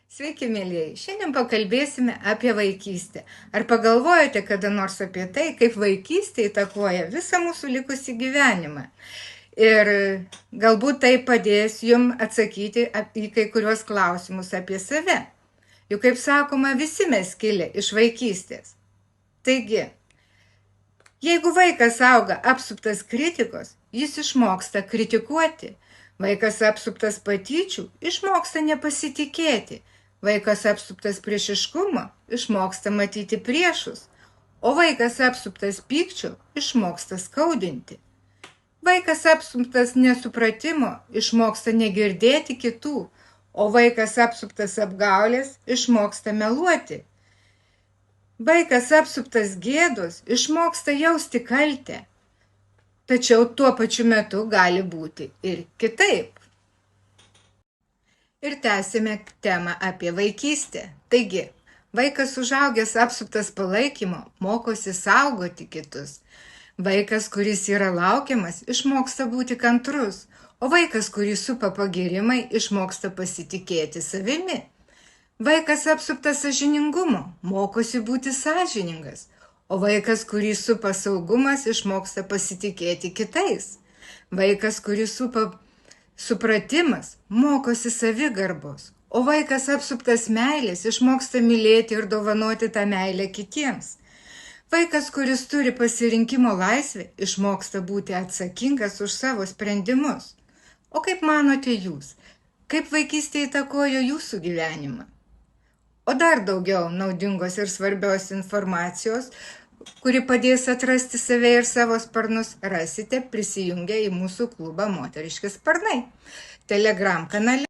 Sveiki, mėlyjeji. Šiandien pakalbėsime apie vaikystę. Ar pagalvojate kada nors apie tai, kaip vaikystė įtakoja visą mūsų likusį gyvenimą? Ir galbūt tai padės jum atsakyti į kai kuriuos klausimus apie save. Juk, kaip sakoma, visi mes kilę iš vaikystės. Taigi, jeigu vaikas auga apsuptas kritikos, jis išmoksta kritikuoti. Vaikas apsuptas patyčių išmoksta nepasitikėti. Vaikas apsuptas priešiškumo išmoksta matyti priešus, o vaikas apsuptas pykčio išmoksta skaudinti. Vaikas apsuptas nesupratimo išmoksta negirdėti kitų, o vaikas apsuptas apgaulės išmoksta meluoti. Vaikas apsuptas gėdos išmoksta jausti kaltę, tačiau tuo pačiu metu gali būti ir kitaip. Ir tęsime temą apie vaikystę. Taigi, vaikas užaugęs apsuptas palaikymo mokosi saugoti kitus. Vaikas, kuris yra laukiamas, išmoksta būti kantrus, o vaikas, kurį supa pagyrimai, išmoksta pasitikėti savimi. Vaikas apsuptas sąžiningumo mokosi būti sąžiningas, o vaikas, kurį supa saugumas, išmoksta pasitikėti kitais. Vaikas, kurį supa supratimas, mokosi savigarbos, o vaikas apsuptas meilės išmoksta mylėti ir dovanoti tą meilę kitiems. Vaikas, kuris turi pasirinkimo laisvę, išmoksta būti atsakingas už savo sprendimus. O kaip manote jūs, kaip vaikystė įtakojo jūsų gyvenimą? O dar daugiau naudingos ir svarbios informacijos, kuri padės atrasti save ir savo sparnus, rasite prisijungę į mūsų klubą Moteriški sparnai Telegram kanale.